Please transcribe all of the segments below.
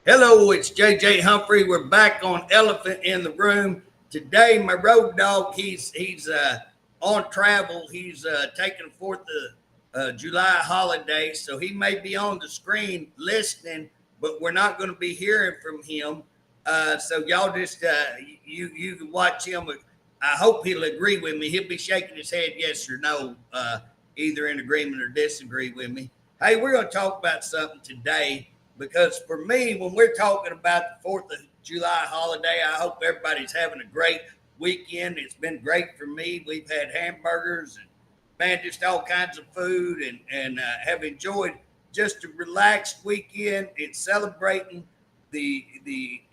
Hello, it's JJ Humphrey. We're back on Elephant in the Room. Today, my road dog, he's on travel. He's taking the 4th of July holiday, so he may be on the screen listening, but we're not going to be hearing from him. So y'all just, you can watch him. I hope he'll agree with me. He'll be shaking his head yes or no, either in agreement or disagree with me. Hey, we're going to talk about something today. Because for me, when we're talking about the 4th of July holiday, I hope everybody's having a great weekend. It's been great for me. We've had hamburgers and, man, just all kinds of food and have enjoyed just a relaxed weekend. It's celebrating the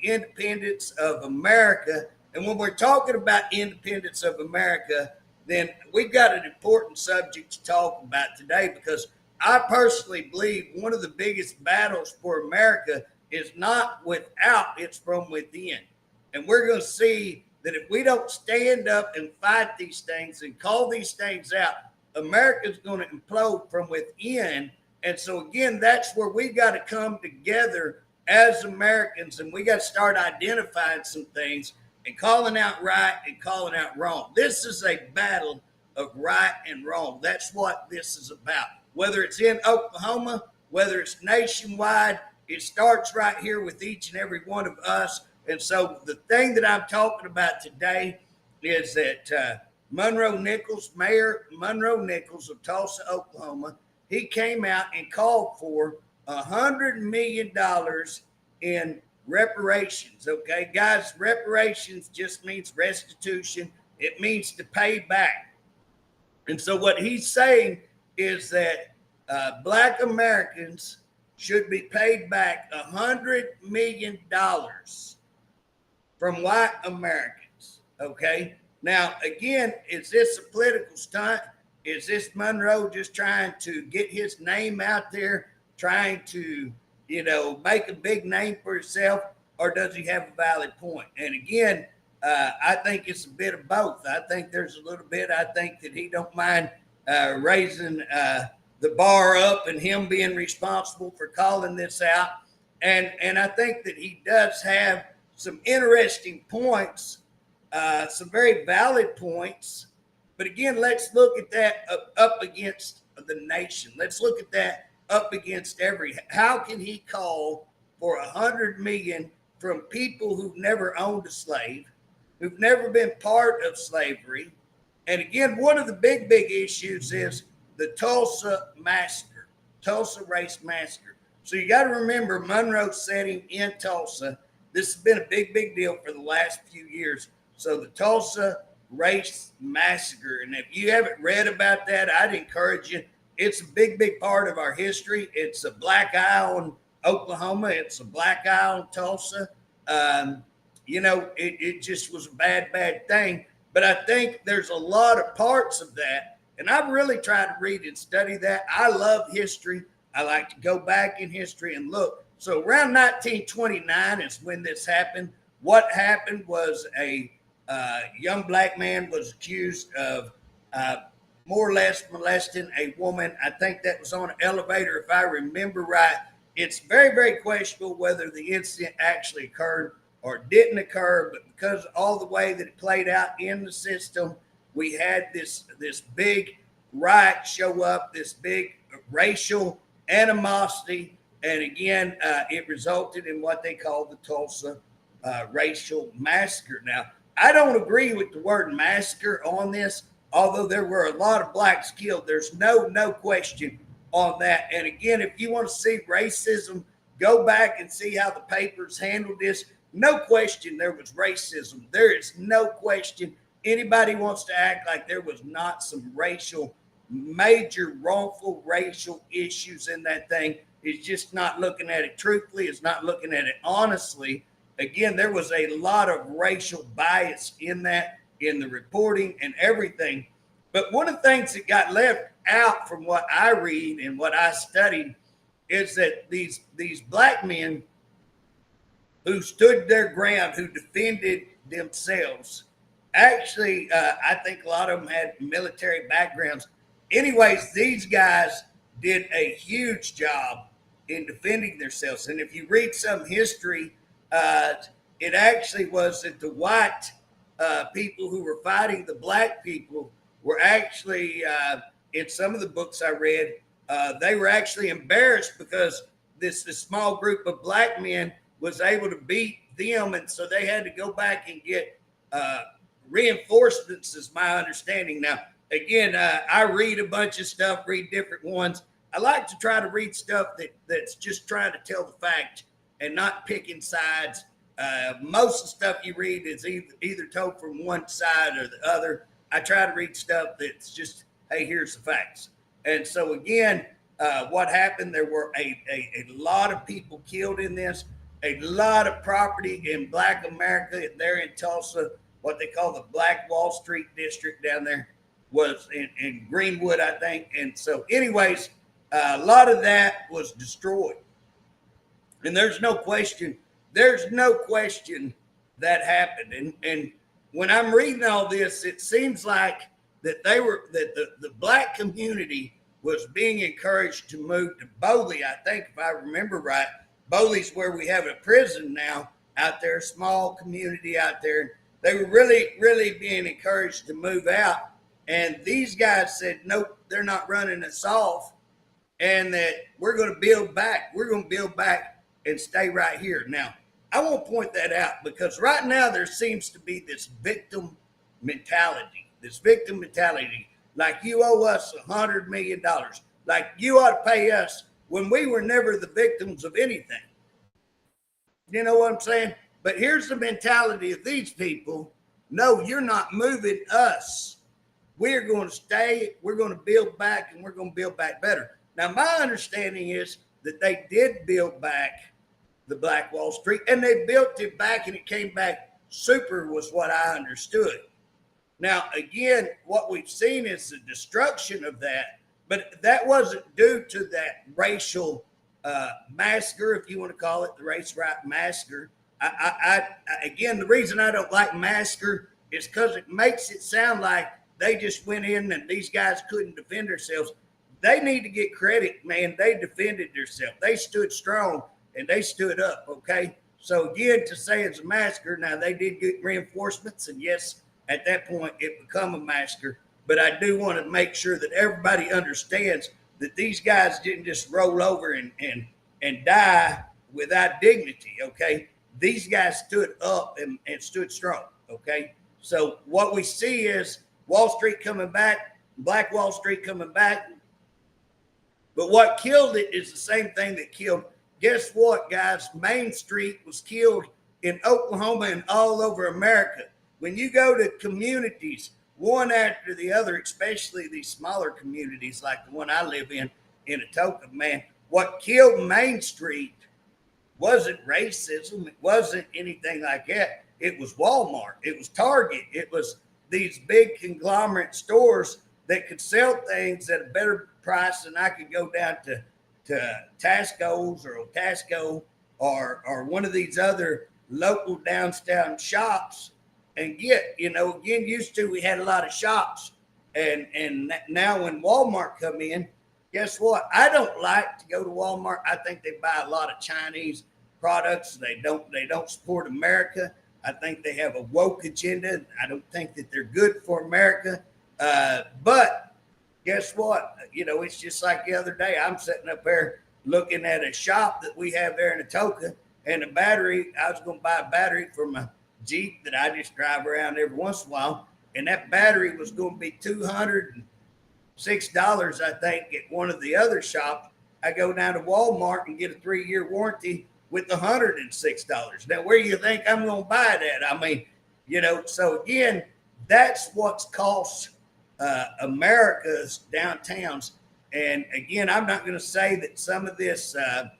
independence of America. And when we're talking about independence of America, then we've got an important subject to talk about today because I personally believe one of the biggest battles for America is not without, it's from within. And we're going to see that if we don't stand up and fight these things and call these things out, America's going to implode from within. And so, again, that's where we got to come together as Americans, and we got to start identifying some things and calling out right and calling out wrong. This is a battle of right and wrong. That's what this is about. Whether it's in Oklahoma, whether it's nationwide, it starts right here with each and every one of us. And so the thing that I'm talking about today is that Monroe Nichols, Mayor Monroe Nichols of Tulsa, Oklahoma, he came out and called for $100 million in reparations. Okay, guys, reparations just means restitution. It means to pay back. And so what he's saying is that Black Americans should be paid back $100 million from white Americans. Okay. Now, again, is this a political stunt? Is this Monroe just trying to get his name out there, trying to, make a big name for himself, or does he have a valid point? And again, I think it's a bit of both. I think there's a little bit. I think that he don't mind raising the bar up and him being responsible for calling this out. And I think that he does have some interesting points, some very valid points. But again, let's look at that up against the nation. Let's look at that up against how can he call for $100 million from people who've never owned a slave, who've never been part of slavery? And again, one of the big issues is the Tulsa Massacre, Tulsa Race Massacre. So you got to remember Monroe's setting in Tulsa. This has been a big deal for the last few years. So the Tulsa Race Massacre. And if you haven't read about that, I'd encourage you. It's a big part of our history. It's a black eye on Oklahoma. It's a black eye on Tulsa. It just was a bad thing. But I think there's a lot of parts of that. And I've really tried to read and study that. I love history. I like to go back in history and look. So around 1929 is when this happened. What happened was a young black man was accused of more or less molesting a woman. I think that was on an elevator, if I remember right. It's very questionable whether the incident actually occurred or didn't occur, but because of all the way that it played out in the system, we had this big riot show up, this big racial animosity, and again, it resulted in what they call the Tulsa racial massacre. Now, I don't agree with the word massacre on this, although there were a lot of blacks killed. There's no question on that. And again, if you want to see racism, go back and see how the papers handled this. No question there was racism. There is no question anybody wants to act like there was not some major wrongful racial issues in that thing. It's just not looking at it truthfully. It's not looking at it honestly. Again, there was a lot of racial bias in that, in the reporting and everything. But one of the things that got left out from what I read and what I studied is that these black men who stood their ground, who defended themselves, actually, I think a lot of them had military backgrounds. anyways, these guys did a huge job in defending themselves. And if you read some history, it actually was that the white people who were fighting the black people were actually, in some of the books I read, they were actually embarrassed because this small group of black men was able to beat them. And so they had to go back and get reinforcements, is my understanding. Now, again, I read a bunch of stuff, read different ones. I like to try to read stuff that's just trying to tell the fact and not picking sides. Most of the stuff you read is either told from one side or the other. I try to read stuff that's just, hey, here's the facts. And so again, what happened, there were a lot of people killed in this, a lot of property in Black America there in Tulsa, what they call the Black Wall Street district down there, was in Greenwood, I think. And so anyways, a lot of that was destroyed. And there's no question that happened. And when I'm reading all this, it seems like that the black community was being encouraged to move to Boley. I think, if I remember right, Boley's where we have a prison now out there, small community out there. They were really being encouraged to move out. And these guys said, nope, they're not running us off, and that we're going to build back. We're going to build back and stay right here. Now, I want to point that out because right now there seems to be this victim mentality, like you owe us $100 million, like you ought to pay us when we were never the victims of anything. You know what I'm saying? But here's the mentality of these people. No, you're not moving us. We're going to stay, we're going to build back, and we're going to build back better. Now, my understanding is that they did build back the Black Wall Street, and they built it back, and it came back super, was what I understood. Now, again, what we've seen is the destruction of that, but that wasn't due to that racial massacre, if you want to call it the race right massacre. Again, the reason I don't like massacre is because it makes it sound like they just went in and these guys couldn't defend themselves. They need to get credit, man. They defended themselves. They stood strong and they stood up, okay? So again, to say it's a massacre, now they did get reinforcements, and yes, at that point it become a massacre. But I do want to make sure that everybody understands that these guys didn't just roll over and die without dignity, okay? These guys stood up and stood strong, okay? So what we see is Wall Street coming back, Black Wall Street coming back. But what killed it is the same thing that killed, guess what, guys? Main Street was killed in Oklahoma and all over America. When you go to communities, one after the other, especially these smaller communities like the one I live in Atoka, man, what killed Main Street wasn't racism. It wasn't anything like that. It was Walmart. It was Target. It was these big conglomerate stores that could sell things at a better price than I could go down to Tasco's or Otasco or one of these other local downtown shops and get. You know, again, used to, we had a lot of shops, and now when Walmart come in, guess what? I don't like to go to Walmart. I think they buy a lot of Chinese products. They don't support America. I think they have a woke agenda. I don't think that they're good for America. But guess what? You know, it's just like the other day. I'm sitting up there looking at a shop that we have there in Atoka, and a battery. I was going to buy a battery for my Jeep that I just drive around every once in a while, and that battery was going to be $206, I think, at one of the other shops. I go down to Walmart and get a 3-year warranty with $106. Now, where do you think I'm going to buy that? I mean, you know, so again, that's what's cost America's downtowns. And again, I'm not going to say that some of this of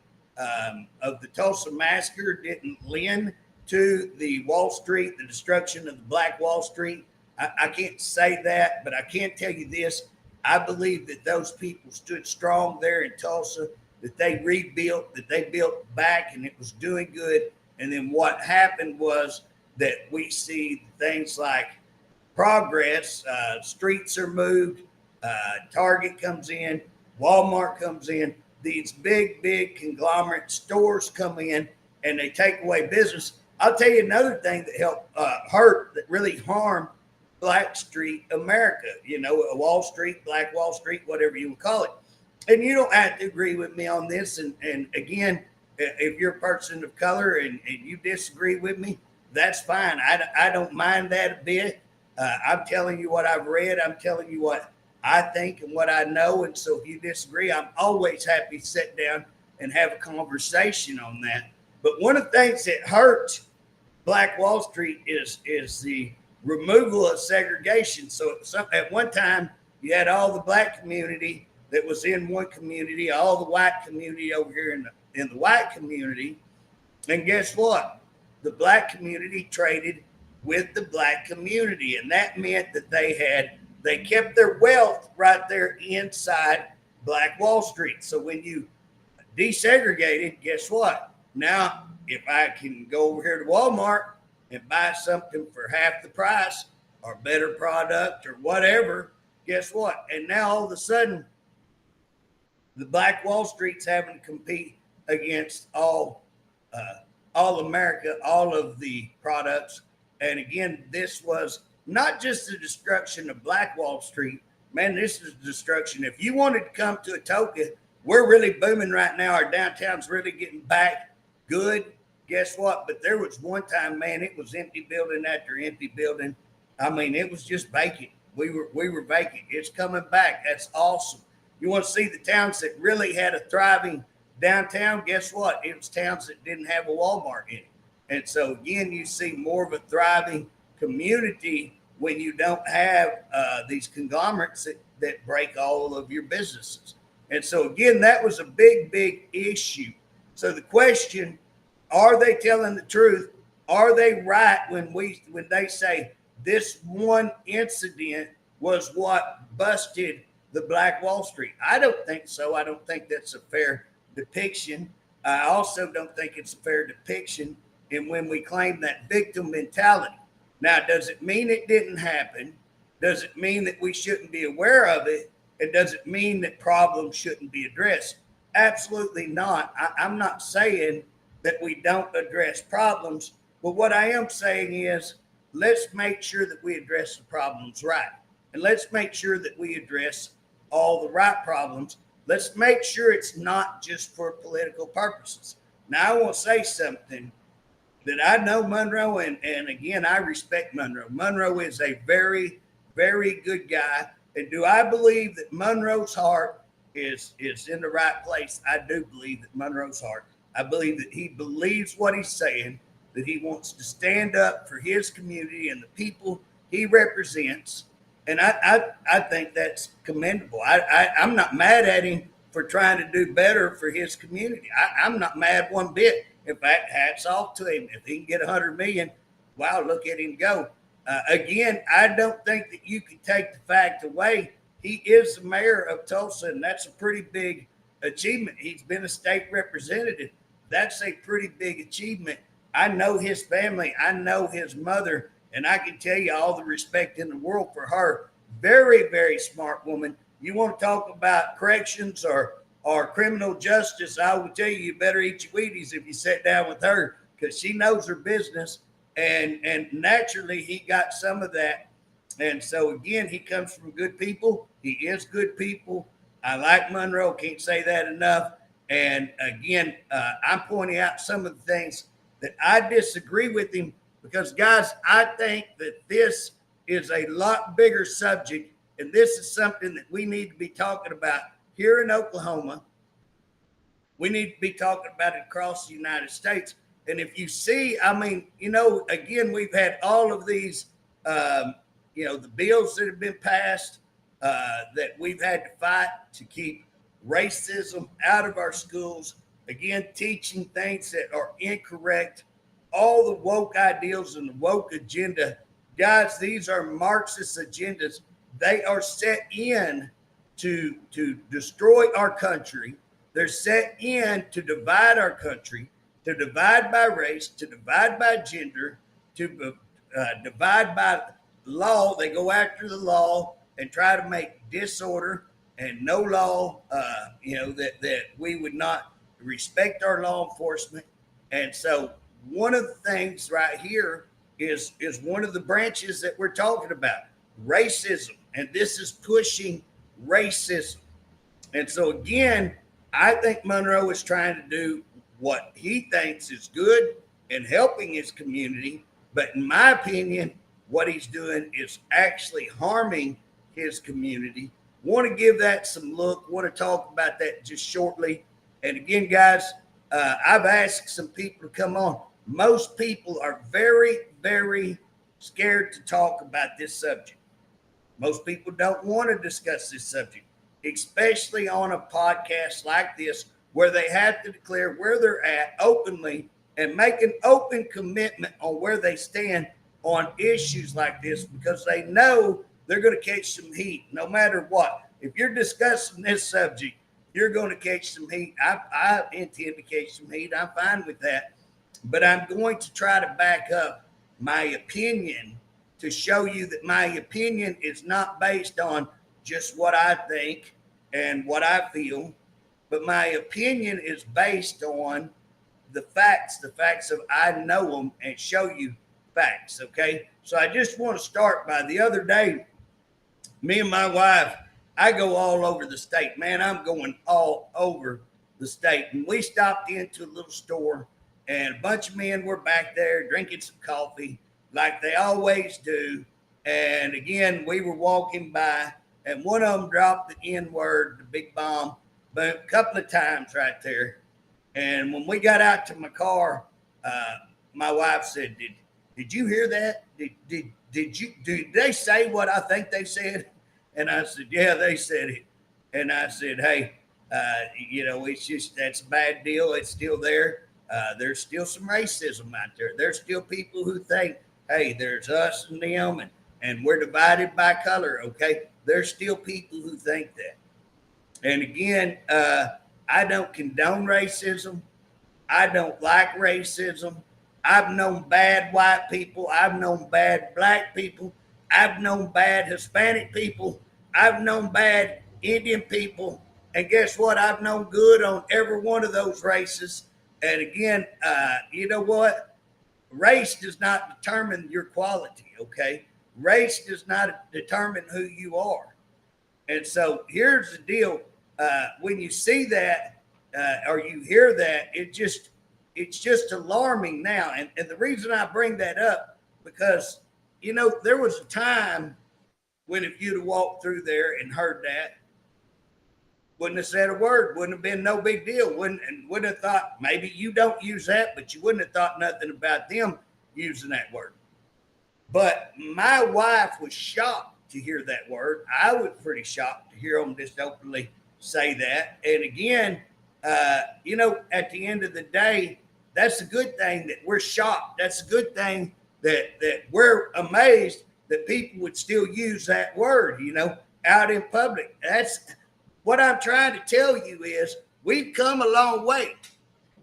the Tulsa Massacre didn't lend to the Wall Street, the destruction of the Black Wall Street. I can't say that, but I can tell you this. I believe that those people stood strong there in Tulsa, that they rebuilt, that they built back, and it was doing good. And then what happened was that we see things like progress, streets are moved, Target comes in, Walmart comes in, these big conglomerate stores come in and they take away business. I'll tell you another thing that helped hurt, that really harmed Black Street America, Wall Street, Black Wall Street, whatever you would call it. And you don't have to agree with me on this. And again, if you're a person of color and you disagree with me, that's fine. I don't mind that a bit. I'm telling you what I've read. I'm telling you what I think and what I know. And so if you disagree, I'm always happy to sit down and have a conversation on that. But one of the things that hurt Black Wall Street is the removal of segregation. So at one time, you had all the Black community that was in one community, all the white community over here in the white community. And guess what? The Black community traded with the Black community. And that meant that they kept their wealth right there inside Black Wall Street. So when you desegregated, guess what? Now, if I can go over here to Walmart and buy something for half the price or better product or whatever, guess what? And now all of a sudden, the Black Wall Street's having to compete against all America, all of the products. And again, this was not just the destruction of Black Wall Street. Man, this is destruction. If you wanted to come to Atoka, we're really booming right now. Our downtown's really getting back good. Guess what? But there was one time, man, it was empty building after empty building. I mean, it was just vacant. We were vacant. It's coming back. That's awesome. You want to see the towns that really had a thriving downtown? Guess what? It was towns that didn't have a Walmart in it. And so again, you see more of a thriving community when you don't have these conglomerates that break all of your businesses. And so again, that was a big issue. So the question, are they telling the truth? Are they right when they say this one incident was what busted the Black Wall Street? I don't think so. I don't think that's a fair depiction. I also don't think it's a fair depiction in when we claim that victim mentality. Now, does it mean it didn't happen? Does it mean that we shouldn't be aware of it? And does it mean that problems shouldn't be addressed? Absolutely not. I'm not saying that we don't address problems, but what I am saying is let's make sure that we address the problems right. And let's make sure that we address all the right problems. Let's make sure it's not just for political purposes. Now, I want to say something that I know Monroe, and again, I respect Monroe. Monroe is a very, very good guy. And do I believe that Monroe's heart is in the right place? I do believe that Monroe's heart. I believe that he believes what he's saying, that he wants to stand up for his community and the people he represents. And I think that's commendable. I'm not mad at him for trying to do better for his community. I'm not mad one bit. In fact, hats off to him. If he can get 100 million, wow, look at him go. Again, I don't think that you can take the fact away. He is the mayor of Tulsa, and that's a pretty big achievement. He's been a state representative. That's a pretty big achievement. I know his family. I know his mother, and I can tell you all the respect in the world for her. Very, very smart woman. You want to talk about corrections or criminal justice, I would tell you better eat your Wheaties if you sit down with her, because she knows her business. And naturally, he got some of that. And so, again, he comes from good people. He is good people. I like Monroe. Can't say that enough. And, again, I'm pointing out some of the things that I disagree with him because, guys, I think that this is a lot bigger subject, and this is something that we need to be talking about here in Oklahoma. We need to be talking about it across the United States. And if you see, I mean, again, we've had all of these, the bills that have been passed that we've had to fight to keep racism out of our schools. Again, teaching things that are incorrect, all the woke ideals and the woke agenda. Guys, these are Marxist agendas. They are set in to destroy our country. They're set in to divide our country, to divide by race, to divide by gender, to divide by law. They go after the law. and try to make disorder and no law, that we would not respect our law enforcement. And so one of the things right here is one of the branches that we're talking about, racism. And this is pushing racism. And so again, I think Monroe is trying to do what he thinks is good in helping his community. But in my opinion, what he's doing is actually harming his community. Want to give that some look, want to talk about that just shortly. And again, guys, I've asked some people to come on. Most people are very, very scared to talk about this subject. Most people don't want to discuss this subject, especially on a podcast like this, where they have to declare where they're at openly and make an open commitment on where they stand on issues like this, because they know they're going to catch some heat no matter what. If you're discussing this subject, you're going to catch some heat. I intend to catch some heat. I'm fine with that. But I'm going to try to back up my opinion to show you that my opinion is not based on just what I think and what I feel, but my opinion is based on the facts of I know them and show you facts, okay? So I just want to start by the other day, me and my wife, I go all over the state. Man, I'm going all over the state. And we stopped into a little store, and a bunch of men were back there drinking some coffee like they always do. And again, we were walking by, and one of them dropped the N-word, the big bomb, but a couple of times right there. And when we got out to my car, my wife said, did you hear that? Did they say what I think they said? And I said, yeah, they said it. And I said, hey, it's just, that's a bad deal. It's still there. There's still some racism out there. There's still people who think, hey, there's us and them, and we're divided by color, okay? There's still people who think that. And again, I don't condone racism. I don't like racism. I've known bad white people. I've known bad black people. I've known bad Hispanic people. I've known bad Indian people. And guess what? I've known good on every one of those races. And again, you know what? Race does not determine your quality, okay? Race does not determine who you are. And so here's the deal. When you see that or you hear that, it's just alarming now. And the reason I bring that up, because, there was a time when if you'd have walked through there and heard that, wouldn't have said a word, wouldn't have been no big deal, wouldn't have thought, maybe you don't use that, but you wouldn't have thought nothing about them using that word. But my wife was shocked to hear that word. I was pretty shocked to hear them just openly say that. And again, at the end of the day, that's a good thing that we're shocked. That's a good thing that we're amazed that people would still use that word, out in public. That's what I'm trying to tell you is we've come a long way.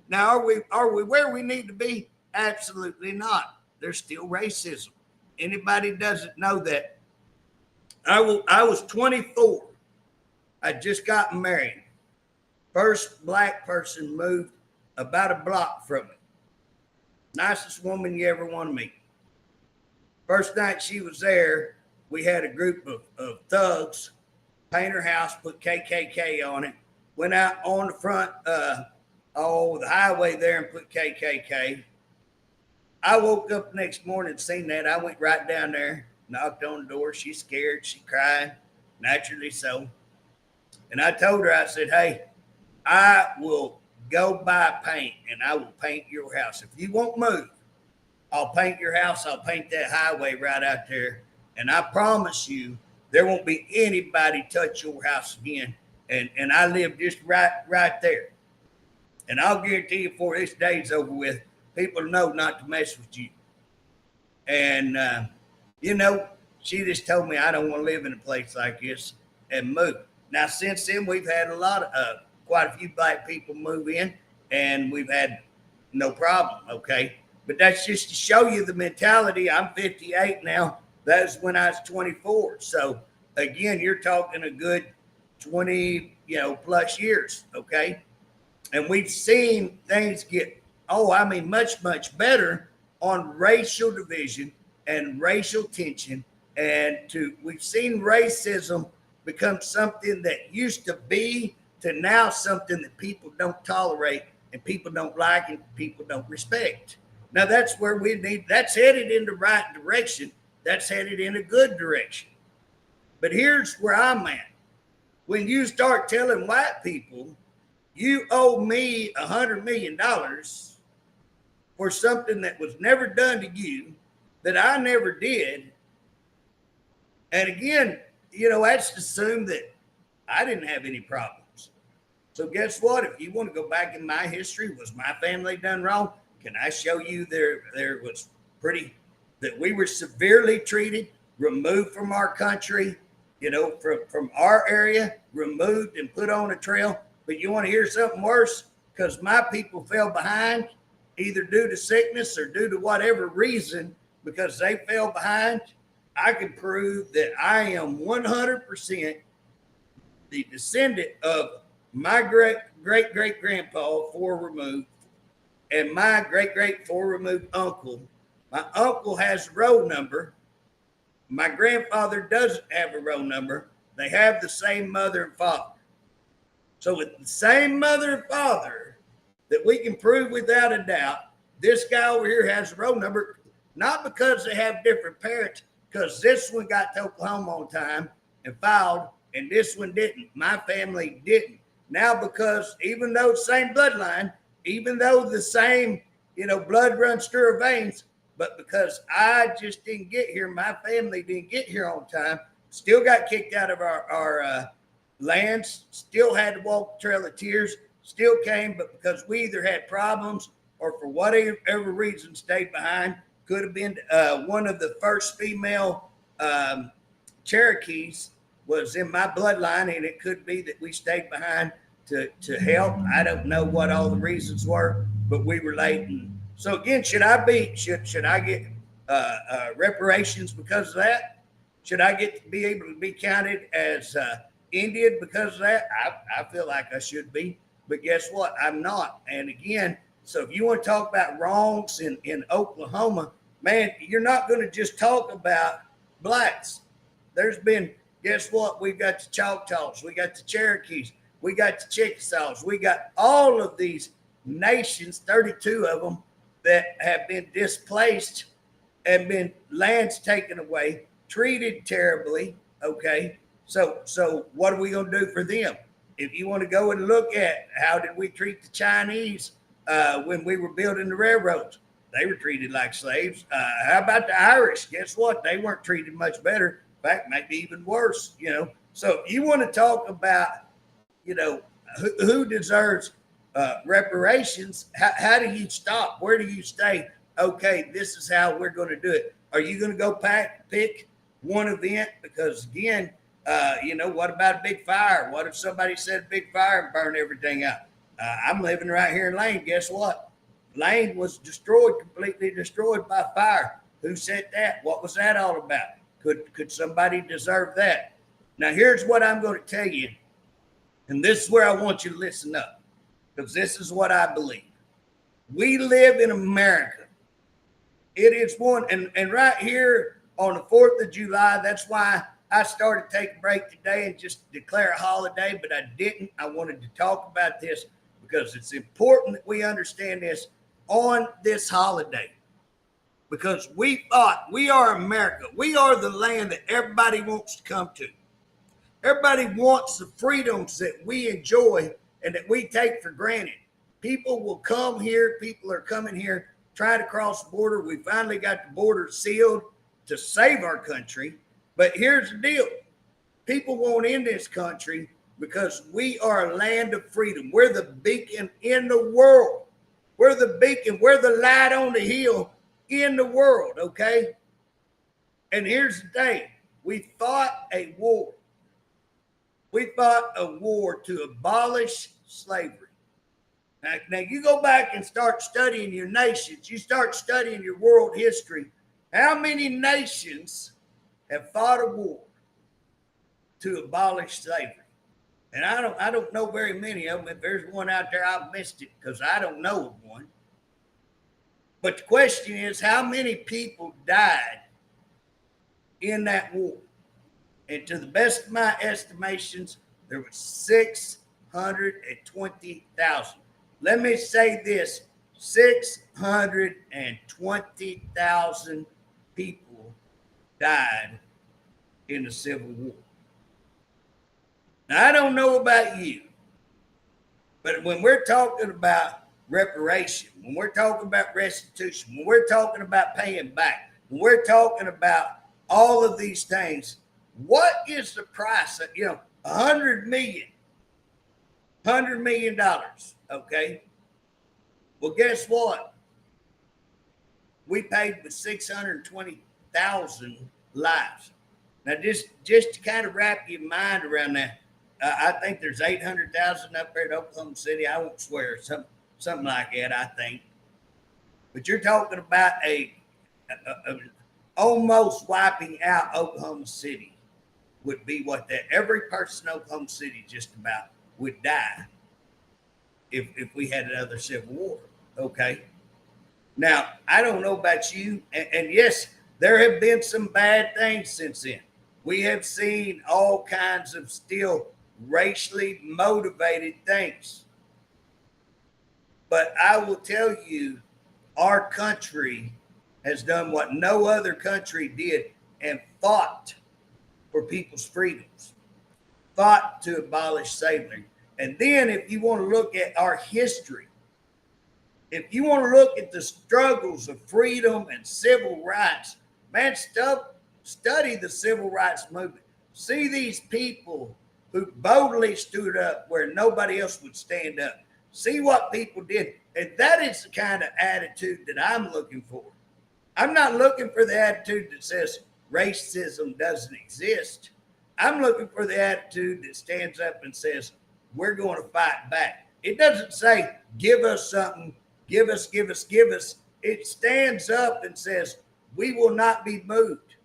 Now, are we where we need to be? Absolutely not. There's still racism. Anybody doesn't know that. I was 24. I just gotten married. First black person moved about a block from me. Nicest woman you ever want to meet. First night she was there, we had a group of thugs paint her house, put KKK on it, went out on the front the highway there and put KKK. I woke up next morning and seen that. I went right down there, knocked on the door. She's scared. She cried, naturally so. And I told her, I said, hey, I will go buy paint and I will paint your house. If you won't move, I'll paint your house. I'll paint that highway right out there. And I promise you, there won't be anybody touch your house again. And I live just right there. And I'll guarantee you before this day's over with, people know not to mess with you. And, she just told me I don't want to live in a place like this and move. Now, since then, we've had quite a few black people move in, and we've had no problem, okay? But that's just to show you the mentality. I'm 58 now. That was when I was 24. So again, you're talking a good 20, plus years. Okay. And we've seen things get, much, much better on racial division and racial tension. And we've seen racism become something that used to be to now something that people don't tolerate and people don't like and people don't respect. Now that's where that's headed in the right direction. That's headed in a good direction. But here's where I'm at. When you start telling white people, you owe me $100 million for something that was never done to you, that I never did. And again, that's assumed that I didn't have any problems. So guess what? If you want to go back in my history, was my family done wrong? Can I show you there was that we were severely treated, removed from our country, from our area, removed and put on a trail? But you want to hear something worse? Because my people fell behind, either due to sickness or due to whatever reason, because they fell behind. I can prove that I am 100% the descendant of my great-great-grandpa, 4 removed, and my great-great 4 removed uncle. My uncle has a roll number. My grandfather doesn't have a roll number. They have the same mother and father. So with the same mother and father that we can prove without a doubt, this guy over here has a roll number, not because they have different parents, because this one got to Oklahoma on time and filed, and this one didn't. My family didn't. Now, because even though the same bloodline, even though the same, blood runs through our veins, but because I just didn't get here, my family didn't get here on time, still got kicked out of our lands, still had to walk the Trail of Tears, still came, but because we either had problems or for whatever reason stayed behind. Could have been one of the first female Cherokees was in my bloodline, and it could be that we stayed behind to help. I don't know what all the reasons were, but we were late. And so again, should I get reparations because of that? Should I be able to be counted as Indian because of that? I feel like I should be, but guess what? I'm not. And again, so if you want to talk about wrongs in Oklahoma, man, you're not going to just talk about blacks. There's been, guess what? We've got the Choctaws, we got the Cherokees, we got the Chickasaws, we got all of these nations, 32 of them, that have been displaced and been lands taken away, treated terribly. Okay. So what are we going to do for them? If you want to go and look at how did we treat the Chinese when we were building the railroads, they were treated like slaves. How about the Irish? Guess what? They weren't treated much better. In fact, maybe even worse, So if you want to talk about, who deserves reparations, how do you stop? Where do you stay? Okay, this is how we're going to do it. Are you going to go pick one event? Because again, what about a big fire? What if somebody set a big fire and burned everything out? I'm living right here in Lane. Guess what? Lane was completely destroyed by fire. Who said that? What was that all about? Could somebody deserve that? Now, here's what I'm going to tell you. And this is where I want you to listen up, because this is what I believe. We live in America. It is one, and right here on the 4th of July, that's why I started taking a break today and just declare a holiday, but I didn't. I wanted to talk about this because it's important that we understand this on this holiday. Because we thought we are America. We are the land that everybody wants to come to. Everybody wants the freedoms that we enjoy and that we take for granted. People will come here. People are coming here, trying to cross the border. We finally got the border sealed to save our country. But here's the deal. People won't end this country because we are a land of freedom. We're the beacon in the world. We're the beacon. We're the light on the hill in the world, okay? And here's the thing. We fought a war. We fought a war to abolish slavery. Now you go back and start studying your nations. You start studying your world history. How many nations have fought a war to abolish slavery. And I don't know very many of them. If there's one out there, I've missed it because I don't know of one. But the question is, how many people died in that war? And to the best of my estimations, there was 620,000. Let me say this, 620,000 people died in the Civil War. Now, I don't know about you, but when we're talking about reparation, when we're talking about restitution, when we're talking about paying back, when we're talking about all of these things, what is the price of, $100 million? $100 million. Okay. Well, guess what? We paid with 620,000 lives. Now, just to kind of wrap your mind around that, I think there's 800,000 up there at Oklahoma City. I won't swear, something like that, I think. But you're talking about a almost wiping out Oklahoma City would be what that every person in Oklahoma City just about would die if we had another civil war. Okay. Now, I don't know about you, and yes, there have been some bad things since then. We have seen all kinds of still racially motivated things. But I will tell you, our country has done what no other country did and fought for people's freedoms, fought to abolish slavery. And then if you want to look at our history, if you want to look at the struggles of freedom and civil rights, man, study the civil rights movement. See these people who boldly stood up where nobody else would stand up. See what people did. And that is the kind of attitude that I'm looking for. I'm not looking for the attitude that says racism doesn't exist. I'm looking for the attitude that stands up and says, we're going to fight back. It doesn't say, give us something, give us. It stands up and says, we will not be moved.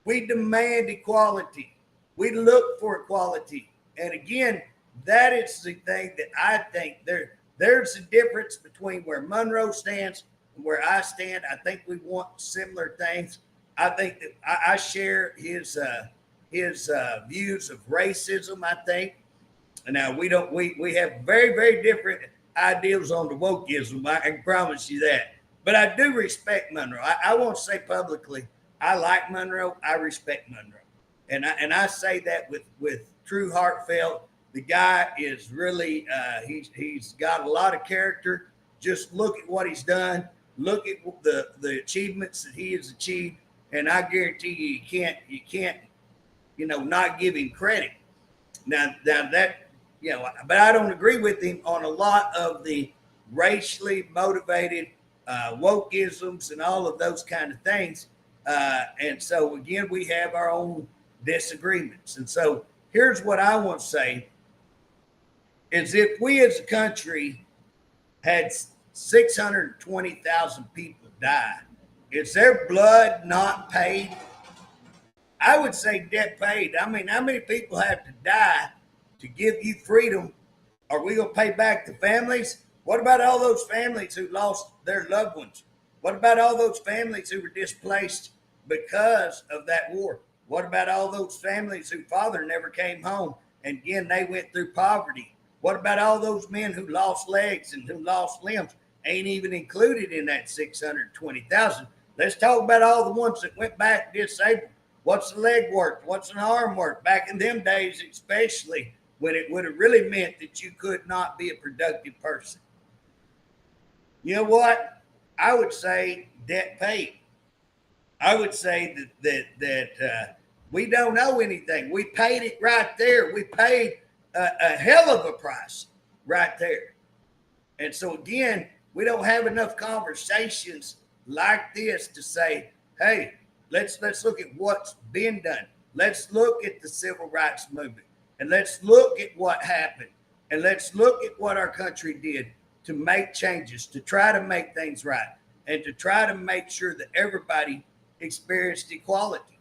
We demand equality. We look for equality. And again, that is the thing that I think there's a difference between where Monroe stands and where I stand. I think we want similar things. I think that I share his views of racism, I think. And now we have very, very different ideals on the wokeism. I can promise you that. But I do respect Monroe. I won't say publicly, I like Monroe. I respect Monroe. And I say that with true heartfelt. The guy is really, he's got a lot of character. Just look at what he's done. Look at the achievements that he has achieved. And I guarantee you can't, not give him credit. Now that, but I don't agree with him on a lot of the racially motivated wokeisms and all of those kind of things. And so, again, we have our own disagreements. And so here's what I want to say is if we as a country had 620,000 people die, is their blood not paid? I would say debt paid. I mean, how many people have to die to give you freedom? Are we going to pay back the families? What about all those families who lost their loved ones? What about all those families who were displaced because of that war? What about all those families whose father never came home and again they went through poverty? What about all those men who lost legs and who lost limbs? Ain't even included in that 620,000. Let's talk about all the ones that went back disabled. What's the leg worth? What's an arm worth? Back in them days, especially when it would have really meant that you could not be a productive person. You know what? I would say debt paid. I would say that we don't owe anything. We paid it right there. We paid a hell of a price right there. And so again, we don't have enough conversations like this to say, hey, let's look at what's been done. Let's look at the civil rights movement and let's look at what happened and let's look at what our country did to make changes, to try to make things right and to try to make sure that everybody experienced equality.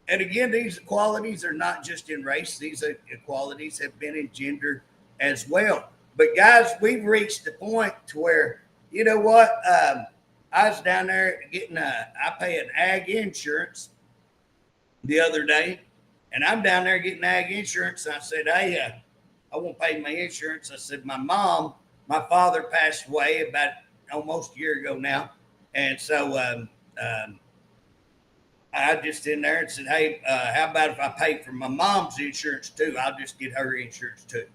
And again, these equalities are not just in race, these equalities have been in gender as well. But guys, we've reached the point to where, you know what? I was down there getting I pay an ag insurance the other day, and I'm down there getting ag insurance. And I said, hey, I won't pay my insurance. I said, my father passed away about almost a year ago now. And so I just in there and said, hey, how about if I pay for my mom's insurance too? I'll just get her insurance too.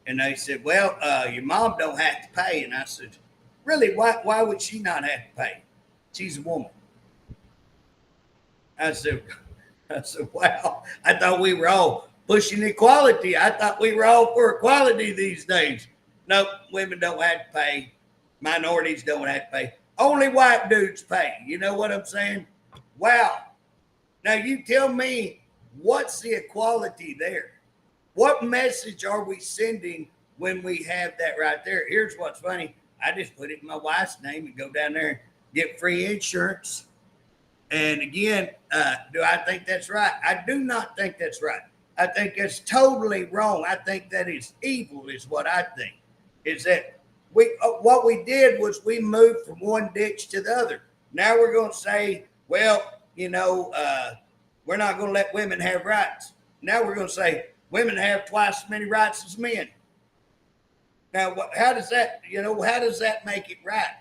And they said, well, your mom don't have to pay. And I said, really, why would she not have to pay? She's a woman. I said, wow, I thought we were all pushing equality. I thought we were all for equality these days. Nope, women don't have to pay. Minorities don't have to pay. Only white dudes pay. You know what I'm saying? Wow. Now you tell me, what's the equality there? What message are we sending when we have that right there? Here's what's funny. I just put it in my wife's name and go down there and get free insurance. And again, do I think that's right? I do not think that's right. I think that's totally wrong. I think that is evil, is what I think. Is that what we did was we moved from one ditch to the other. Now we're going to say, well, you know, we're not going to let women have rights. Now we're going to say women have twice as many rights as men. Now, how does that, how does that make it right?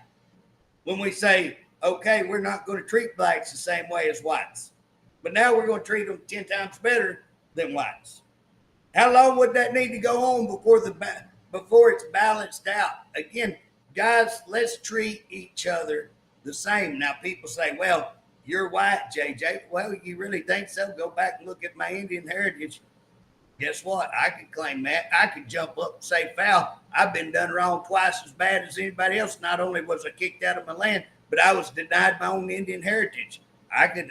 When we say, okay, we're not going to treat blacks the same way as whites, but now we're going to treat them 10 times better than whites. How long would that need to go on before it's balanced out? Again, guys, let's treat each other the same. Now, people say, well, you're white, JJ. Well, you really think so? Go back and look at my Indian heritage. Guess what? I could claim that. I could jump up and say foul. I've been done wrong twice as bad as anybody else. Not only was I kicked out of my land, but I was denied my own Indian heritage. I could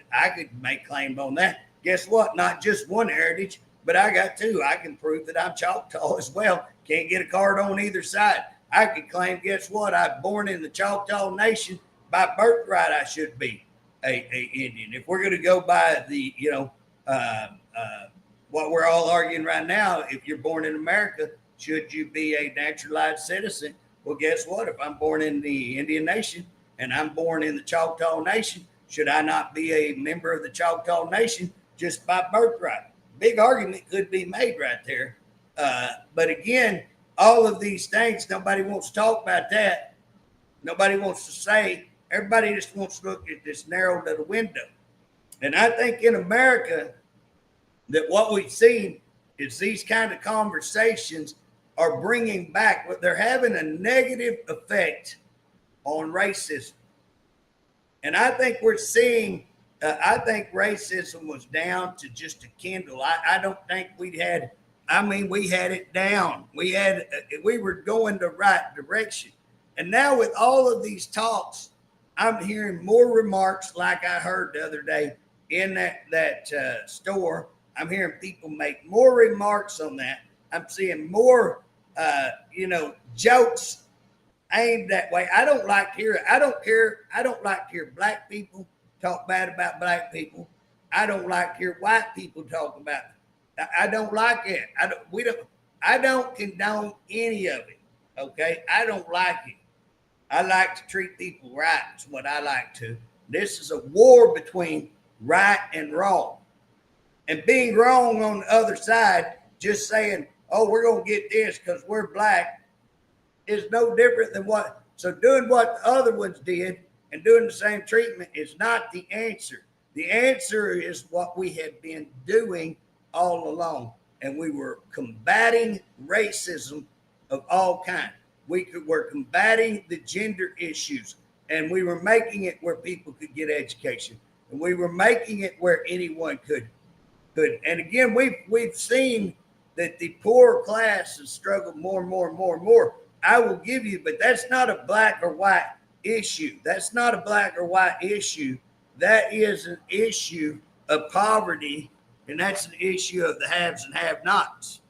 make claim on that. Guess what? Not just one heritage, but I got two. I can prove that I'm Choctaw as well. Can't get a card on either side. I could claim, guess what? I'm born in the Choctaw Nation. By birthright, I should be a Indian. If we're going to go by the, what we're all arguing right now, if you're born in America, should you be a naturalized citizen? Well, guess what? If I'm born in the Indian Nation and I'm born in the Choctaw Nation, should I not be a member of the Choctaw Nation just by birthright? Big argument could be made right there. But again, all of these things, nobody wants to talk about that. Nobody wants to say. Everybody just wants to look at this narrow little window. And I think in America, that what we've seen is these kind of conversations are bringing back, but they're having a negative effect on racism. And I think we're seeing, I think racism was down to just a kindle. I don't think we had it down. We were going the right direction. And now with all of these talks, I'm hearing more remarks like I heard the other day in that store. I'm hearing people make more remarks on that. I'm seeing more, jokes aimed that way. I don't like to hear black people talk bad about black people. I don't like to hear white people talk about it. I don't like it. I don't condone any of it. Okay. I don't like it. I like to treat people right. It's what I like to. This is a war between right and wrong. And being wrong on the other side, just saying, oh, we're going to get this because we're black, is no different than what. So doing what the other ones did and doing the same treatment is not the answer. The answer is what we have been doing all along. And we were combating racism of all kinds. We're combating the gender issues, and we were making it where people could get education, and we were making it where anyone could. And again, we've seen that the poor class has struggled more and more and more and more. I will give you, but that's not a black or white issue. That's not a black or white issue. That is an issue of poverty, and that's an issue of the haves and have-nots.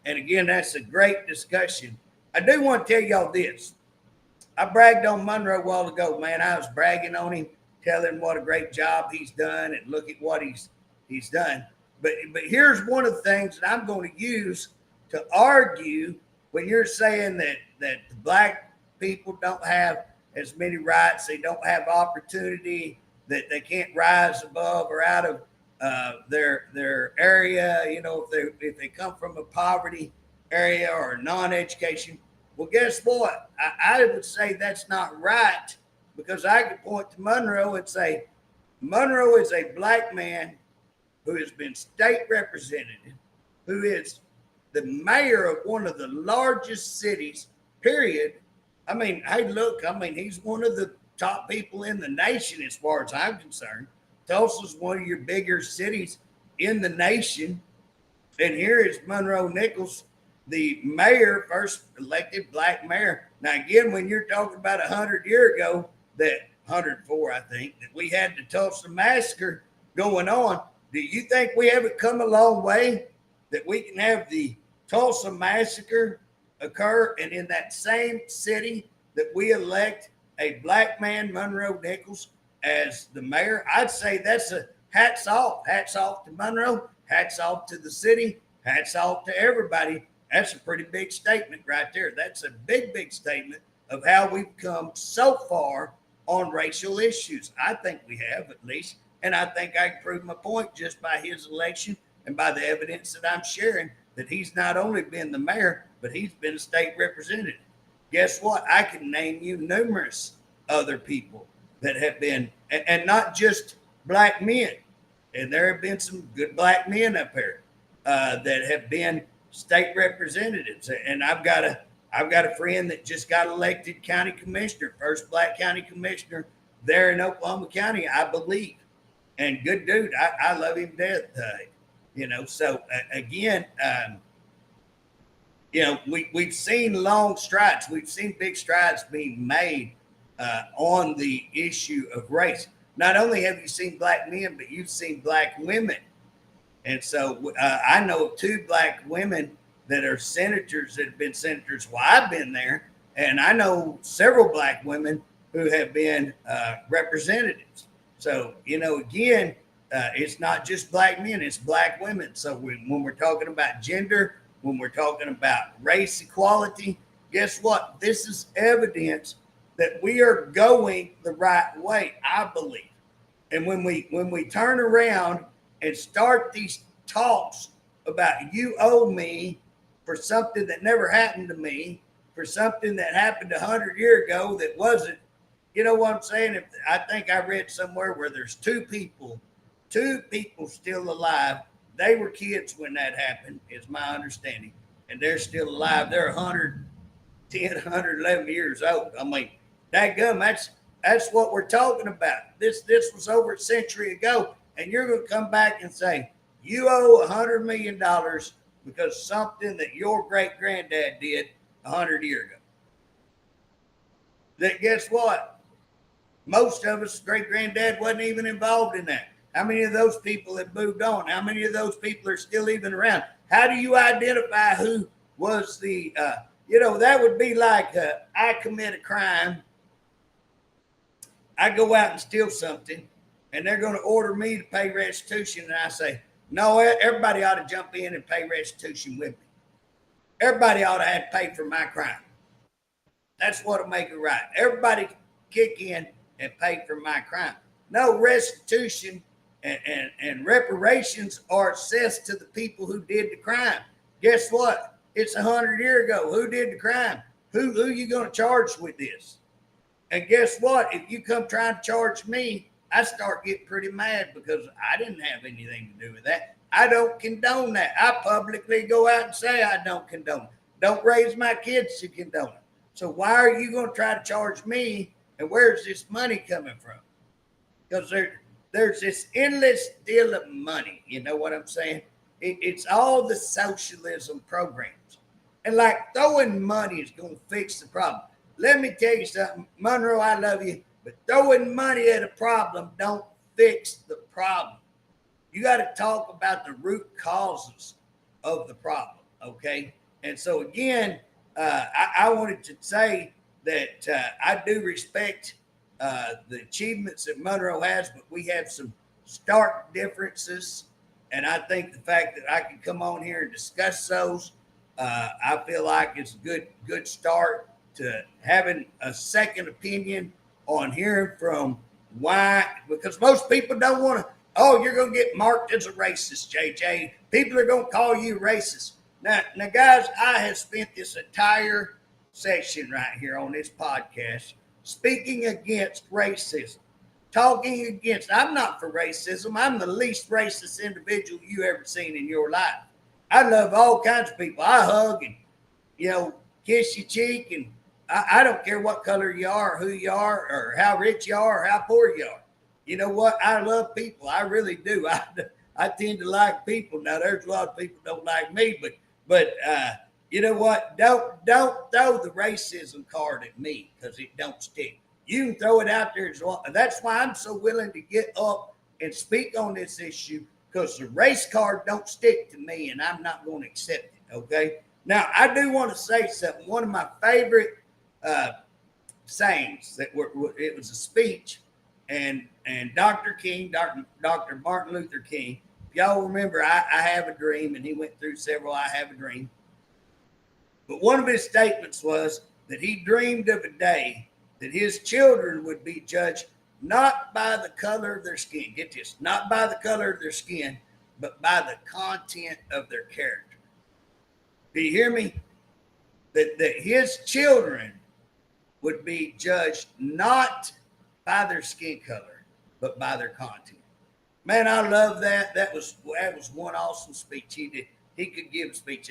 And again, that's a great discussion. I do want to tell y'all this. I bragged on Monroe a while ago, man. I was bragging on him, telling him what a great job he's done, and look at what he's he's done. But here's one of the things that I'm going to use to argue when you're saying that the black people don't have as many rights, they don't have opportunity, that they can't rise above or out of their area. You know, if they come from a poverty area or non-education. Well, guess what? I would say that's not right, because I could point to Monroe and say Monroe is a black man who has been state representative, who is the mayor of one of the largest cities, period. I mean, hey, look, I mean, he's one of the top people in the nation as far as I'm concerned. Tulsa's one of your bigger cities in the nation. And here is Monroe Nichols, the mayor, first elected black mayor. Now, again, when you're talking about 100 years ago, that 104, I think, that we had the Tulsa Massacre going on, do you think we haven't come a long way that we can have the Tulsa Massacre occur, and in that same city that we elect a black man, Monroe Nichols, as the mayor? I'd say that's a hats off to Monroe, hats off to the city, hats off to everybody. That's a pretty big statement right there. That's a big statement of how we've come so far on racial issues. I think we have, at least. And I think I can prove my point just by his election and by the evidence that I'm sharing, that he's not only been the mayor, but he's been a state representative. Guess what? I can name you numerous other people that have been, and not just black men. And there have been some good black men up here that have been state representatives. And I've got a friend that just got elected county commissioner, first black county commissioner there in Oklahoma County, I believe. And good dude. I love him to death. So again, we've seen long strides. We've seen big strides being made on the issue of race. Not only have you seen black men, but you've seen black women. And so I know 2 black women that are senators, that have been senators while I've been there. And I know several black women who have been representatives. So, again, it's not just black men, it's black women. So when we're talking about gender, when we're talking about race equality, guess what? This is evidence that we are going the right way, I believe. And when we turn around and start these talks about you owe me for something that never happened to me, for something that happened 100 years ago that wasn't, you know what I'm saying? I think I read somewhere where there's 2 people still alive. They were kids when that happened, is my understanding. And they're still alive. They're 110, 111 years old. I mean, dadgum, that's what we're talking about. This was over a century ago. And you're going to come back and say, you owe $100 million because something that your great granddad did 100 years ago. That, guess what? Most of us, great granddad wasn't even involved in that. How many of those people have moved on? How many of those people are still even around? How do you identify who was the, that would be like I commit a crime. I go out and steal something, and they're going to order me to pay restitution. And I say, no, everybody ought to jump in and pay restitution with me. Everybody ought to have to pay for my crime. That's what'll make it right. Everybody kick in and pay for my crime. No, restitution and reparations are assessed to the people who did the crime. Guess what? It's 100 years ago. Who did the crime? Who you going to charge with this? And guess what? If you come trying to charge me, I start getting pretty mad because I didn't have anything to do with that. I don't condone that. I publicly go out and say I don't condone it. Don't raise my kids to condone it. So why are you going to try to charge me? And where's this money coming from? Because there's this endless deal of money. You know what I'm saying? It's all the socialism programs. And like throwing money is going to fix the problem. Let me tell you something. Monroe, I love you. But throwing money at a problem don't fix the problem. You got to talk about the root causes of the problem, okay? And so, again, I wanted to say that I do respect the achievements that Monroe has, but we have some stark differences And I think the fact that I can come on here and discuss those, I feel like it's a good start to having a second opinion on hearing from why, because most people don't want to. Oh, you're going to get marked as a racist, JJ. People are going to call you racist. Now, guys, I have spent this entire session right here on this podcast speaking against racism, talking against. I'm not for racism. I'm the least racist individual you ever seen in your life. I love all kinds of people. I hug and, kiss your cheek, and I don't care what color you are, who you are, or how rich you are, or how poor you are. You know what? I love people. I really do. I tend to like people. Now, there's a lot of people don't like me, but you know what? Don't throw the racism card at me, because it don't stick. You can throw it out there as well. That's why I'm so willing to get up and speak on this issue, because the race card don't stick to me, and I'm not going to accept it. Okay. Now, I do want to say something. One of my favorite sayings it was a speech, and Dr. King, Dr. Martin Luther King. If y'all remember, I have a dream, and he went through several I have a dream. But one of his statements was that he dreamed of a day that his children would be judged not by the color of their skin. Get this, not by the color of their skin, but by the content of their character. Do you hear me? That his children would be judged not by their skin color, but by their content. Man, I love that. That was one awesome speech he did. He could give a speech.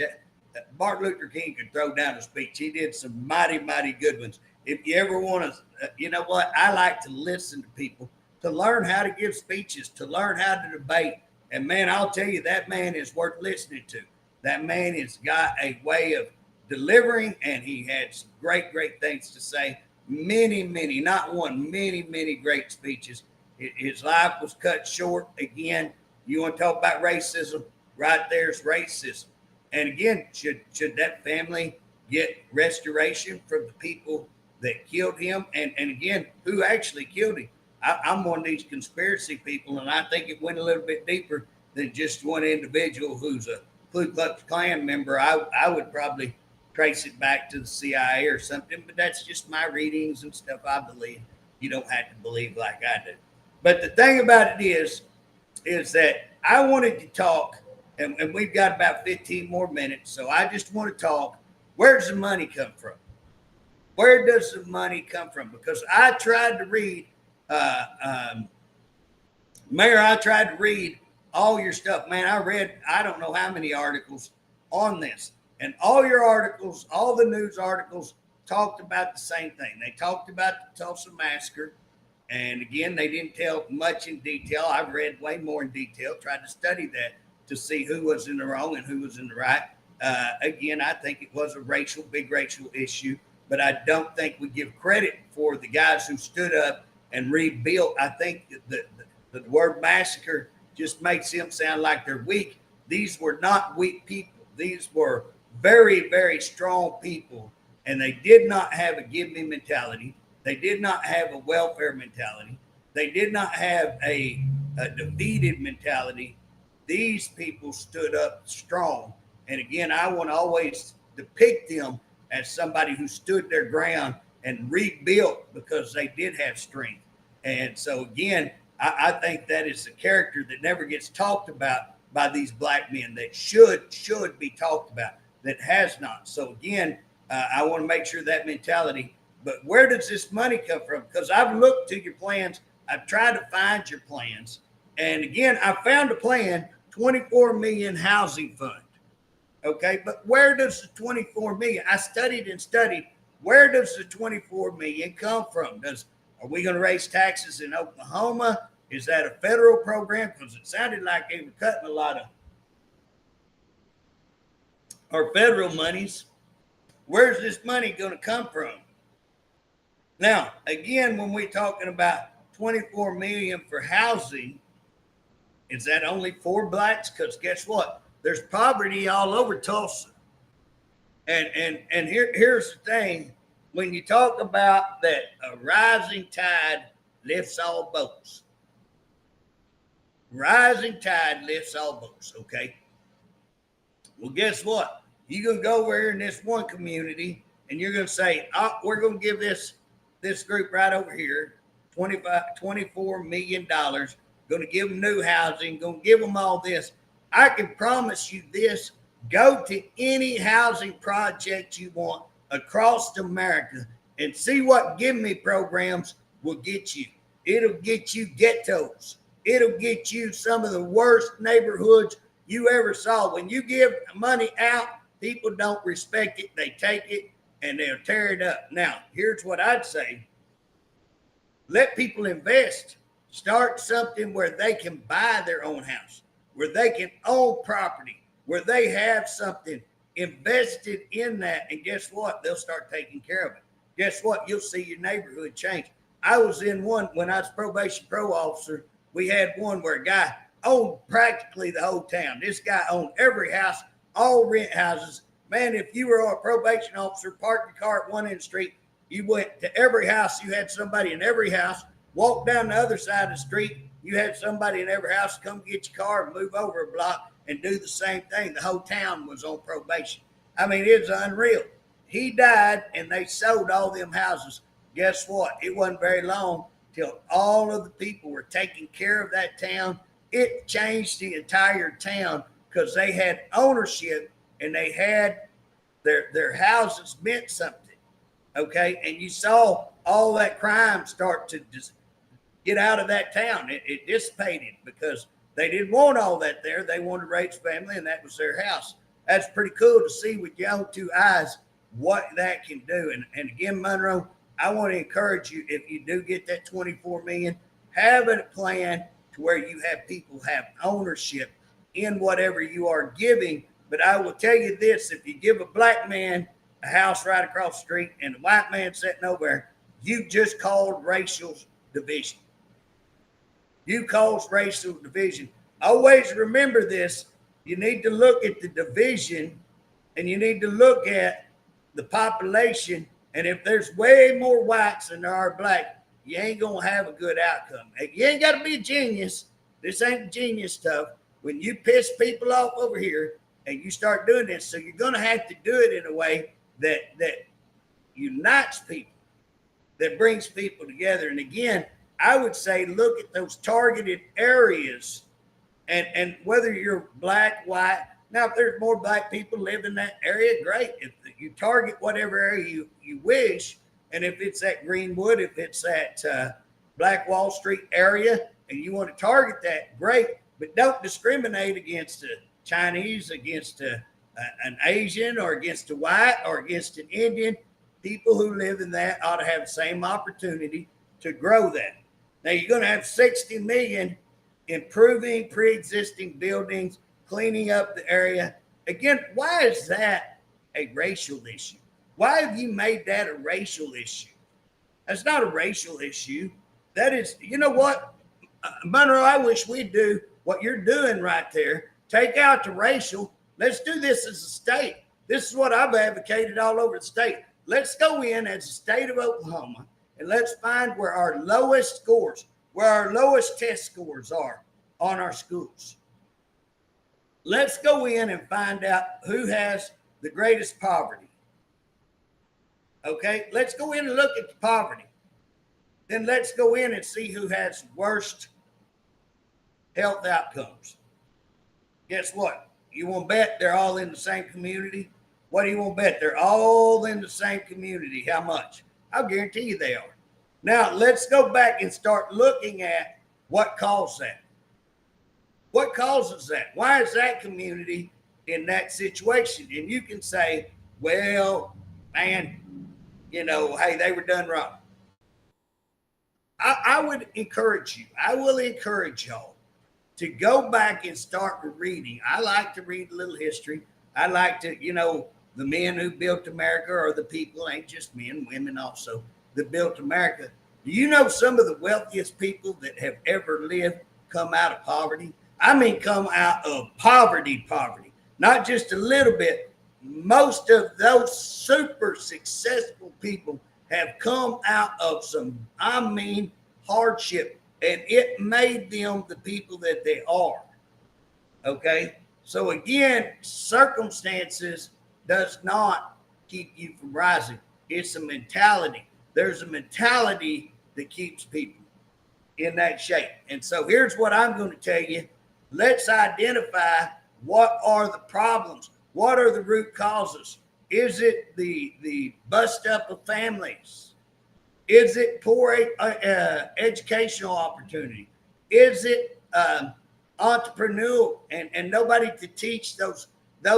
Martin Luther King could throw down a speech. He did some mighty, mighty good ones. If you ever want to, you know what? I like to listen to people, to learn how to give speeches, to learn how to debate. And man, I'll tell you, that man is worth listening to. That man has got a way of delivering, and he had some great, great things to say. Many, many, not one, many, many great speeches. His life was cut short. Again, you want to talk about racism? Right there's racism. And again, should that family get restoration from the people that killed him? And again, who actually killed him? I'm one of these conspiracy people, and I think it went a little bit deeper than just one individual who's a Ku Klux Klan member. I would probably trace it back to the CIA or something, but that's just my readings and stuff I believe. You don't have to believe like I do. But the thing about it is that I wanted to talk, and we've got about 15 more minutes, so I just want to talk. Where does the money come from? Where does the money come from? Because I tried to read, Mayor, I tried to read all your stuff. Man, I read, I don't know how many articles on this. And all your articles, all the news articles talked about the same thing. They talked about the Tulsa Massacre. And again, they didn't tell much in detail. I've read way more in detail, tried to study that to see who was in the wrong and who was in the right. Again, I think it was a big racial issue, but I don't think we give credit for the guys who stood up and rebuilt. I think the word massacre just makes them sound like they're weak. These were not weak people. These were very, very strong people, and they did not have a give me mentality. They did not have a welfare mentality. They did not have a defeated mentality. These people stood up strong. And again, I want to always depict them as somebody who stood their ground and rebuilt because they did have strength. And so again, I think that is a character that never gets talked about by these black men that should be talked about, that has not. So again, I want to make sure that mentality. But where does this money come from? Because I've looked to your plans. I've tried to find your plans. And again, I found a plan, 24 million housing fund. Okay, but where does the 24 million? I studied and studied. Where does the 24 million come from? Are we going to raise taxes in Oklahoma? Is that a federal program? Because it sounded like they were cutting a lot of our federal monies. Where's this money going to come from? Now, again, when we're talking about 24 million for housing, is that only for blacks? Because guess what? There's poverty all over Tulsa. And here's the thing. When you talk about that a rising tide lifts all boats. Rising tide lifts all boats, okay? Well, guess what? You're going to go over here in this one community and you're going to say, oh, we're going to give this group right over here $24 million, going to give them new housing, going to give them all this. I can promise you this, go to any housing project you want across America and see what Give Me programs will get you. It'll get you ghettos. It'll get you some of the worst neighborhoods you ever saw. When you give money out, people don't respect it. They take it and they'll tear it up. Now, here's what I'd say. Let people invest. Start something where they can buy their own house, where they can own property, where they have something invested in that. And guess what? They'll start taking care of it. Guess what? You'll see your neighborhood change. I was in one when I was probation pro officer. We had one where a guy owned practically the whole town. This guy owned every house, all rent houses. Man, if you were a probation officer, parked your car at one end of the street, you went to every house, you had somebody in every house. Walk down the other side of the street, you had somebody in every house come get your car and move over a block and do the same thing. The whole town was on probation. I mean, it was unreal. He died and they sold all them houses. Guess what? It wasn't very long till all of the people were taking care of that town. It changed the entire town because they had ownership and they had their houses meant something. Okay. And you saw all that crime start to just get out of that town. It dissipated because they didn't want all that there. They wanted to raise family and that was their house. That's pretty cool to see with your own two eyes what that can do. And again, Monroe, I want to encourage you, if you do get that 24 million, have a plan to where you have people have ownership in whatever you are giving. But I will tell you this, if you give a black man a house right across the street and a white man sitting over there, you just caused racial division. You caused racial division. Always remember this. You need to look at the division and you need to look at the population. And if there's way more whites than there are black, you ain't going to have a good outcome. You ain't got to be a genius. This ain't genius stuff. When you piss people off over here and you start doing this, so you're going to have to do it in a way that unites people, that brings people together. And again, I would say look at those targeted areas and whether you're black, white. Now, if there's more black people live in that area, great. If you target whatever area you wish, and if it's at Greenwood, if it's at Black Wall Street area, and you want to target that, great. But don't discriminate against a Chinese, against an Asian, or against a white, or against an Indian. People who live in that ought to have the same opportunity to grow that. Now, you're going to have 60 million improving pre-existing buildings, cleaning up the area. Again, why is that a racial issue? Why have you made that a racial issue? That's not a racial issue. That is, you know what, Monroe, I wish we'd do what you're doing right there. Take out the racial. Let's do this as a state. This is what I've advocated all over the state. Let's go in as a state of Oklahoma and let's find where our lowest scores, where our lowest test scores are on our schools. Let's go in and find out who has the greatest poverty. Okay, let's go in and look at the poverty. Then let's go in and see who has worst health outcomes. Guess what? You want to bet they're all in the same community? What do you want to bet? They're all in the same community. How much? I'll guarantee you they are. Now, let's go back and start looking at what caused that. What causes that? Why is that community in that situation? And you can say, well, man, you know, hey, they were done wrong. I would encourage you. I will encourage y'all to go back and start reading. I like to read a little history. I like to, you know, the men who built America are the people, ain't just men, women also, that built America. Do you know some of the wealthiest people that have ever lived come out of poverty? I mean, come out of poverty, not just a little bit. Most of those super successful people have come out of some, I mean, hardship. and it made them the people that they are. Okay. So again, circumstances does not keep you from rising. It's a mentality. There's a mentality that keeps people in that shape. And so here's what I'm going to tell you. Let's identify what are the problems. What are the root causes? Is it the bust up of families? Is it poor educational opportunity? Is it entrepreneurial and nobody to teach those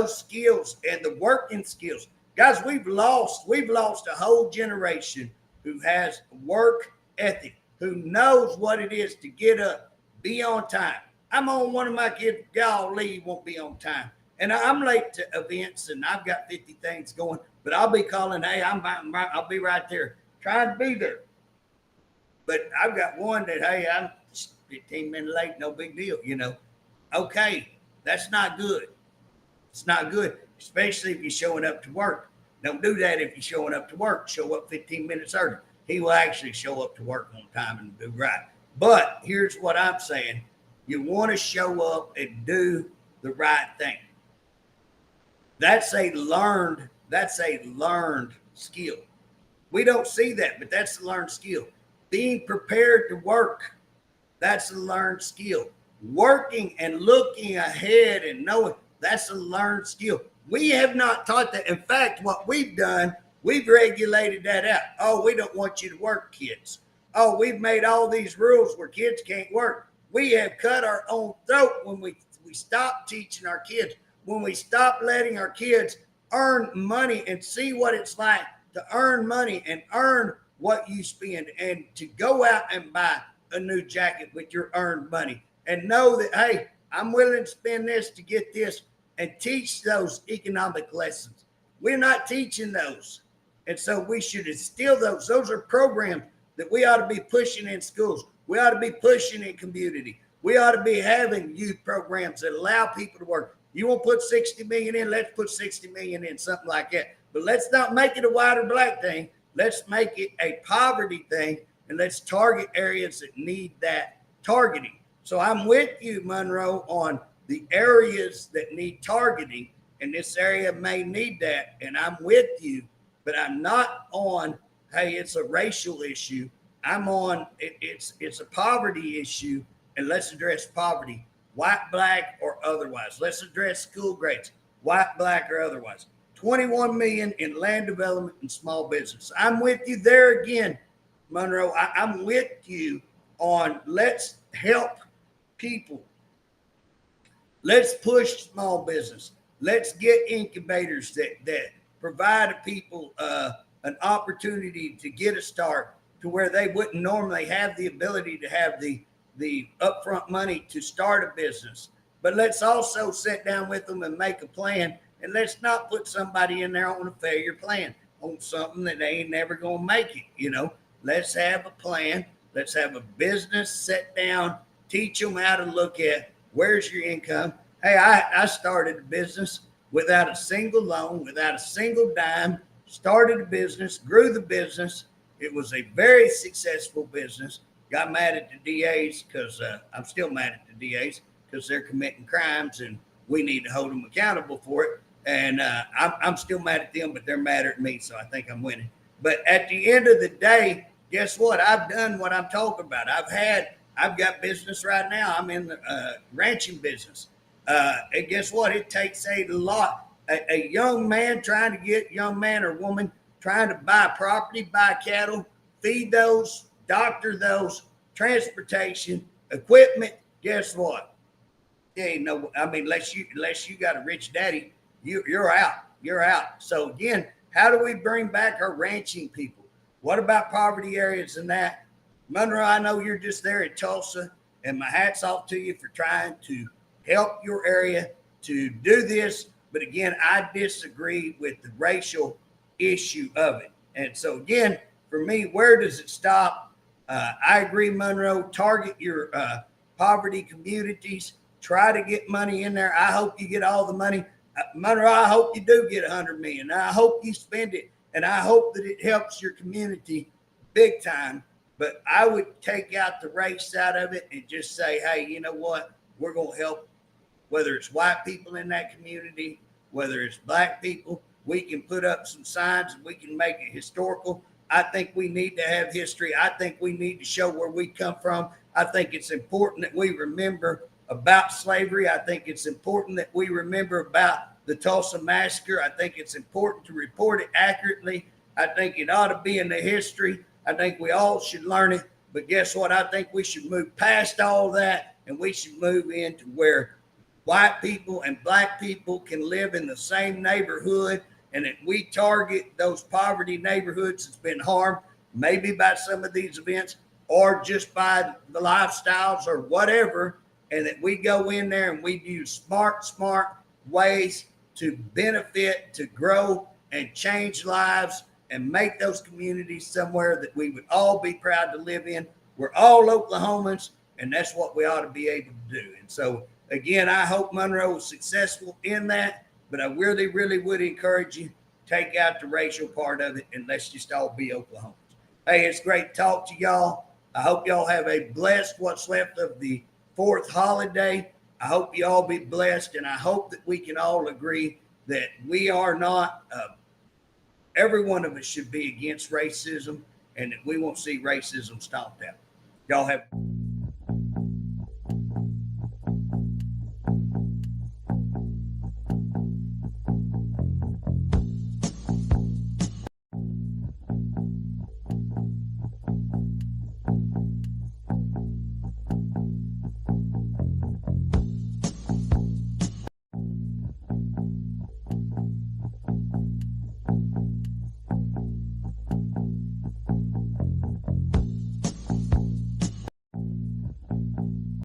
skills and the working skills? Guys, we've lost a whole generation who has work ethic, who knows what it is to get up, be on time. I'm on one of my kids, golly, won't be on time. And I'm late to events and I've got 50 things going, but I'll be calling, hey, I'll be right there, trying to be there. But I've got one that, hey, I'm 15 minutes late, no big deal, you know. Okay, that's not good. It's not good, especially if you're showing up to work. Don't do that if you're showing up to work. Show up 15 minutes early. He will actually show up to work on time and do right. But here's what I'm saying. You want to show up and do the right thing. That's a learned skill. We don't see that, but that's a learned skill. Being prepared to work, that's a learned skill. Working and looking ahead and knowing, that's a learned skill. We have not taught that. In fact, what we've done, we've regulated that out. Oh, we don't want you to work, kids. Oh, we've made all these rules where kids can't work. We have cut our own throat when we stop teaching our kids, when we stop letting our kids earn money and see what it's like to earn money and earn what you spend and to go out and buy a new jacket with your earned money and know that, hey, I'm willing to spend this to get this, and teach those economic lessons. We're not teaching those. And so we should instill those. Those are programs that we ought to be pushing in schools. We ought to be pushing in community. We ought to be having youth programs that allow people to work. You want to put 60 million in, let's put 60 million in, something like that. But let's not make it a white or black thing. Let's make it a poverty thing, and let's target areas that need that targeting. So I'm with you, Monroe, on the areas that need targeting, and this area may need that, and I'm with you, but I'm not on, hey, it's a racial issue. I'm on, it's a poverty issue, and let's address poverty, white, black, or otherwise. Let's address school grades, white, black, or otherwise. 21 million in land development and small business. I'm with you there again, Monroe. I'm with you on let's help people. Let's push small business. Let's get incubators that provide people an opportunity to get a start to where they wouldn't normally have the ability to have the upfront money to start a business. But let's also sit down with them and make a plan. And let's not put somebody in there on a failure plan, on something that they ain't never going to make it. You know, let's have a plan. Let's have a business, sit down, teach them how to look at where's your income. Hey, I started a business without a single loan, without a single dime, started a business, grew the business. It was a very successful business. Got mad at the DAs because I'm still mad at the DAs because they're committing crimes and we need to hold them accountable for it. And I'm still mad at them, but they're madder at me, so I think I'm winning. But at the end of the day, guess what? I've done what I'm talking about. I've got business right now. I'm in the ranching business. And guess what? It takes a lot. A young man young man or woman trying to buy property, buy cattle, feed those, doctor those, transportation, equipment. Guess what? Unless you got a rich daddy, you're out. You're out. So again, how do we bring back our ranching people? What about poverty areas and that? Monroe, I know you're just there in Tulsa, and my hat's off to you for trying to help your area to do this. But again, I disagree with the racial issue of it. And so again, for me, where does it stop? I agree, Monroe, target your poverty communities. Try to get money in there. I hope you get all the money. Monroe, I hope you do get $100 million. I hope you spend it, and I hope that it helps your community big time. But I would take out the race side of it and just say, hey, you know what? We're going to help, whether it's white people in that community, whether it's black people. We can put up some signs and we can make it historical. I think we need to have history. I think we need to show where we come from. I think it's important that we remember about slavery. I think it's important that we remember about the Tulsa Massacre. I think it's important to report it accurately. I think it ought to be in the history. I think we all should learn it. But guess what? I think we should move past all that, and we should move into where white people and black people can live in the same neighborhood, and that we target those poverty neighborhoods that's been harmed, maybe by some of these events or just by the lifestyles or whatever, and that we go in there and we use smart ways to benefit, to grow and change lives and make those communities somewhere that we would all be proud to live in. We're all Oklahomans, and that's what we ought to be able to do. And so, again, I hope Monroe is successful in that, but I really would encourage you, take out the racial part of it, and let's just all be Oklahomans. Hey, it's great to talk to y'all. I hope y'all have a blessed what's left of the 4th holiday. I hope you all be blessed, and I hope that we can all agree that we are not, every one of us should be against racism, and that we won't see racism stomped out. Y'all have